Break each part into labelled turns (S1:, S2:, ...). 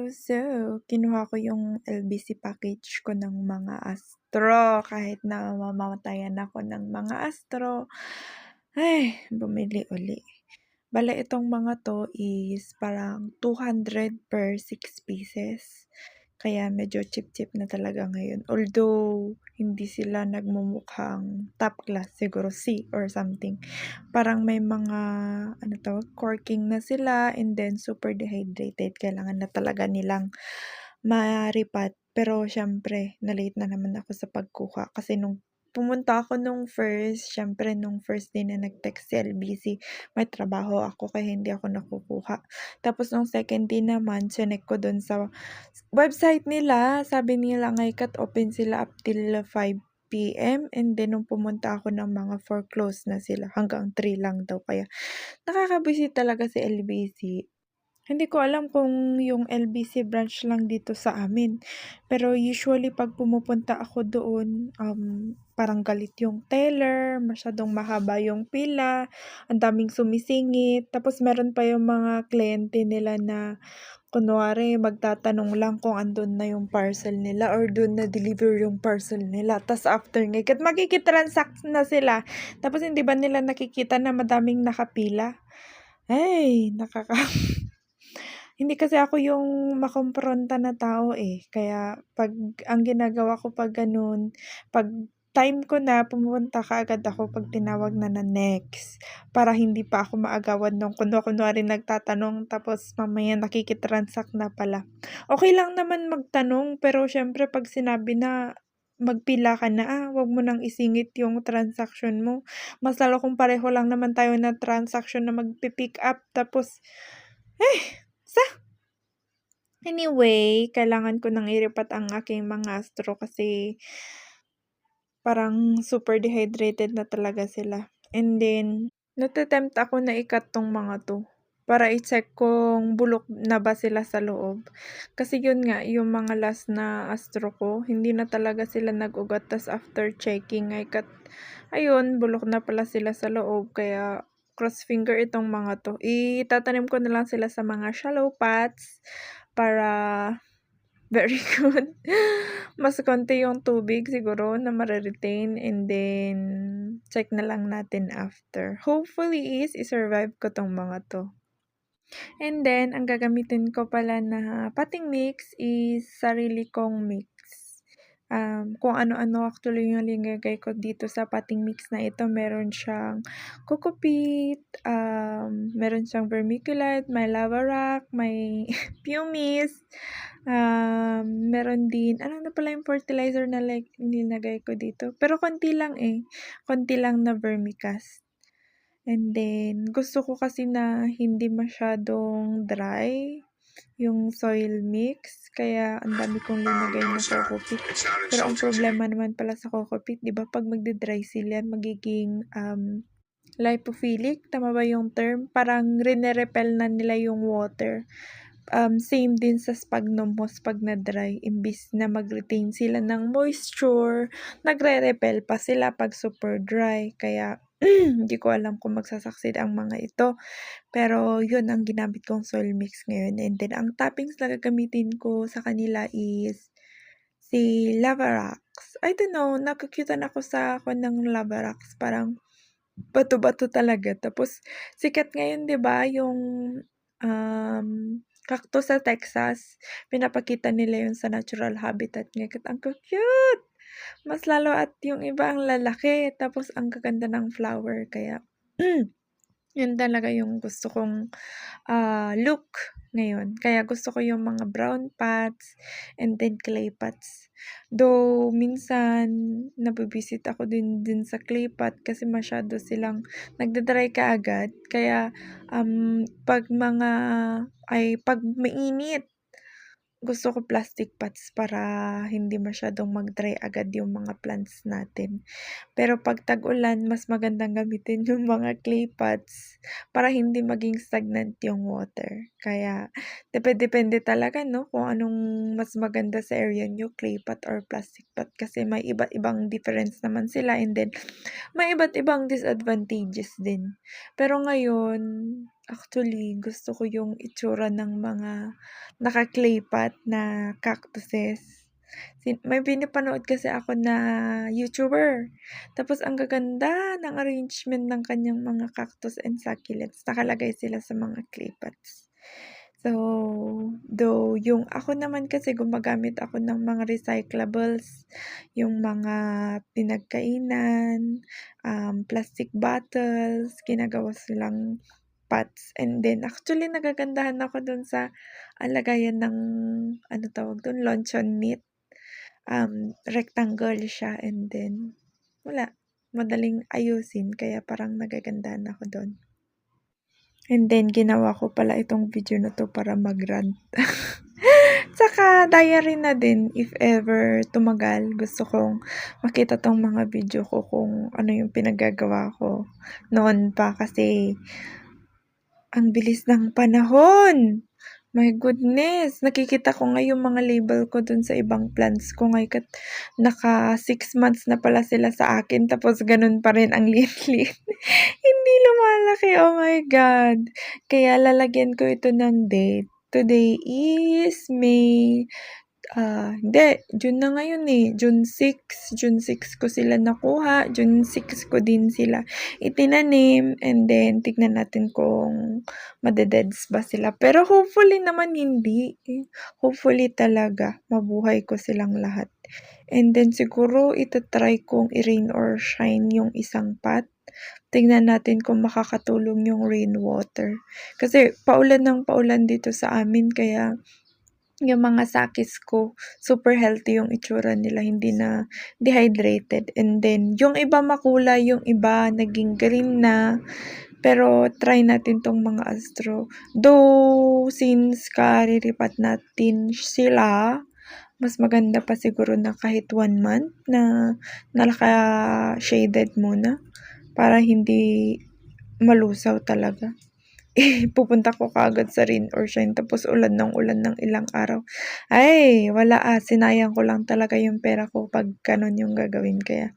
S1: So, kinuha ko yung LBC package ko ng mga Astro kahit na mamamatayan ako ng mga Astro. Ay, bumili uli. Bale itong mga 'to is parang 200 per 6 pieces. Kaya medyo cheap-cheap na talaga ngayon. Although hindi sila nagmumukhang top class, siguro C or something. Parang may mga ano 'to, corking na sila and then super dehydrated. Kailangan na talaga nilang ma-repat. Pero siyempre na-late na naman ako sa pagkuha kasi nung pumunta ako nung siyempre nung first day na nag-text si LBC, may trabaho ako kaya hindi ako nakukuha. Tapos nung second day naman chineck ko dun sa website nila, sabi nila ngaykat open sila up till 5 PM and then nung pumunta ako ng mga 4 close na sila, hanggang 3 lang daw kaya nakaka-visit talaga si LBC. Hindi ko alam kung yung LBC branch lang dito sa amin, pero usually 'pag pumupunta ako doon, parang galit yung teller, masyadong mahaba yung pila, ang daming sumisingit, tapos meron pa yung mga kliyente nila na kunwari magtatanong lang kung andun na yung parcel nila or dun na-deliver yung parcel nila, tas after ngaykat makiki-transact na sila, tapos hindi ba nila nakikita na madaming nakapila? Ay, hindi kasi ako yung makumpronta na tao, kaya 'pag ang ginagawa ko 'pag gano'n, 'pag time ko na pumupunta kaagad ako 'pag tinawag na next, para hindi pa ako maagawan nung kunwari nagtatanong tapos mamaya nakiki-transact na pala. Okey lang naman magtanong pero siyempre 'pag sinabi na magpila ka na, wag mo nang isingit yung transaction mo. Mas lalo kung pareho lang naman tayo ng transaction na magpi-pick up tapos, sa anyway, kailangan ko nang i-repat ang aking mga Astro kasi parang super dehydrated na talaga sila. And then, nate-tempt ako na i-cut 'tong mga 'to, para i-check kung bulok na ba sila sa loob. Kasi yun nga, yung mga last na Astro ko, hindi na talaga sila nag-ugat tas after checking ay ayun, bulok na pala sila sa loob kaya cross finger itong mga 'to. Itatanim ko na lang sila sa mga shallow pots para very good. Mas konti yung tubig siguro na mare-retain and then check na lang natin after. Hopefully is i-survive ko 'tong mga 'to. And then ang gagamitin ko pala na potting mix is sarili kong mix. Kung ano-ano actually yung linagay ko dito sa potting mix na ito, meron siyang coco peat, meron siyang vermiculite, may lava rock, may pumice, meron din ano na pala yung fertilizer na nilagay ko dito, pero konti lang na vermicast. And then gusto ko kasi na hindi masyadong dry yung soil mix, kaya ang dami kong linagay na coco peat. Pero ang problema naman pala sa coco peat, 'di ba 'pag magde-dry sila magiging, lipophilic, tama ba yung term? Parang rine-repel na nila yung water. Same din sa sphagnum moss 'pag na-dry, imbis na mag-retain sila ng moisture, nagre-repel pa sila 'pag super dry. Kaya hindi ko alam kung magsa-succeed ang mga ito. Pero yun ang ginamit kong soil mix ngayon and then ang toppings na gagamitin ko sa kanila is si lava rocks. I don't know, naku-cute-an ako sa ng lava rocks, parang bato-bato talaga. Tapos sikat ngayon 'di ba yung, cactus sa Texas, pinapakita nila yun sa natural habitat niya, ang cute. Mas lalo at yung iba ang lalaki tapos ang gaganda ng flower kaya yun talaga yung gusto kong, look ngayon. Kaya gusto ko yung mga brown pots and then clay pots. Though minsan nabi-visit ako din sa clay pot kasi masyado silang nagda-dry kaagad kaya, 'pag mainit gusto ko plastic pots para hindi masyadong mag-dry agad yung mga plants natin. Pero 'pag tag-ulan mas magandang gamitin yung mga clay pots para hindi maging stagnant yung water. Kaya depende talaga 'no, kung anong mas maganda sa area niyo, clay pot or plastic pot kasi may iba't ibang difference naman sila and then may iba't ibang disadvantages din. Pero ngayon, Actually, gusto ko yung itsura ng mga naka-clay pot na cactuses. May pinapanood kasi ako na YouTuber. Tapos ang gaganda ng arrangement ng kanyang mga cactus and succulents. Nakalagay sila sa mga clay pots. So, though yung ako naman kasi gumagamit ako ng mga recyclables, yung mga pinagkainan, plastic bottles, ginagawa silang pots, and then actually nagagandahan ako dun sa lagayan ng ano tawag dun, luncheon meat. Rectangle siya, and then wala, madaling ayusin kaya parang nagagandahan ako dun. And then ginawa ko pala itong video na 'to para mag-rant. Tsaka diary na din if ever tumagal, gusto kong makita 'tong mga video ko kung ano yung pinaggagawa ko noon pa kasi ang bilis ng panahon. My goodness, nakikita ko nga yung mga label ko dun sa ibang plants ko ngayon naka 6 months na pala sila sa akin tapos ganun pa rin ang liit-liit. Hindi lumalaki, oh my God. Kaya lalagyan ko ito ng date. Today is May, hindi, June na ngayon eh, June 6 ko sila nakuha, June 6 ko din sila itinanim, and then tignan natin kung madededs ba sila. Pero hopefully naman hindi, hopefully talaga mabuhay ko silang lahat. And then siguro ita-try kong i-rain or shine yung isang pot. Tignan natin kung makakatulong yung rainwater. Kasi paulan ng paulan dito sa amin kaya yung mga sakis ko, super healthy yung itsura nila, hindi na dehydrated. And then, yung iba makulay, yung iba naging green na. Pero, try natin tong mga astro. Though, since kariripat natin sila, mas maganda pa siguro na kahit 1 month na naka-shaded muna para hindi malusaw talaga. Pupunta ko kaagad sa rain or shine tapos ulan ng ilang araw. Ay, wala sinayang ko lang talaga yung pera ko pag gano'n yung gagawin kaya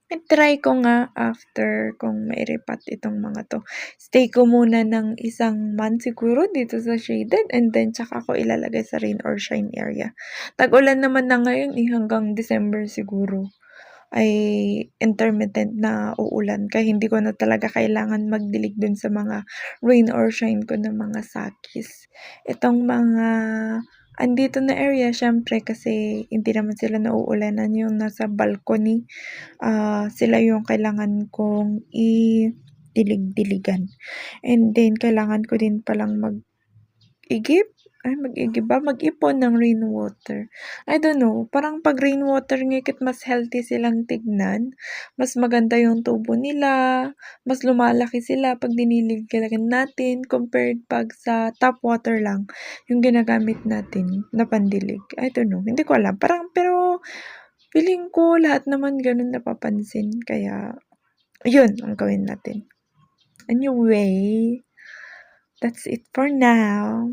S1: i-try ko nga after kung mairipat itong mga 'to. Stay ko muna ng 1 month siguro dito sa shaded and then tsaka ko ilalagay sa rain or shine area. Tag-ulan naman na ngayon hanggang December siguro ay intermittent na uulan kaya hindi ko na talaga kailangan magdilig dun sa mga rain or shine ko ng mga sakis. Itong mga andito na area siyempre kasi hindi naman sila nauulanan yung nasa balcony, sila yung kailangan kong dilig-diligan. And then kailangan ko din palang mag-ipon ng rainwater. I don't know, parang 'pag rainwater ngayit mas healthy silang tignan, mas maganda yung tubo nila, mas lumalaki sila 'pag diniligan natin compared 'pag sa tap water lang yung ginagamit natin na pandilig. I don't know, hindi ko alam, parang pero feeling ko lahat naman ganun napapansin kaya yun ang gawin natin. Anyway, that's it for now.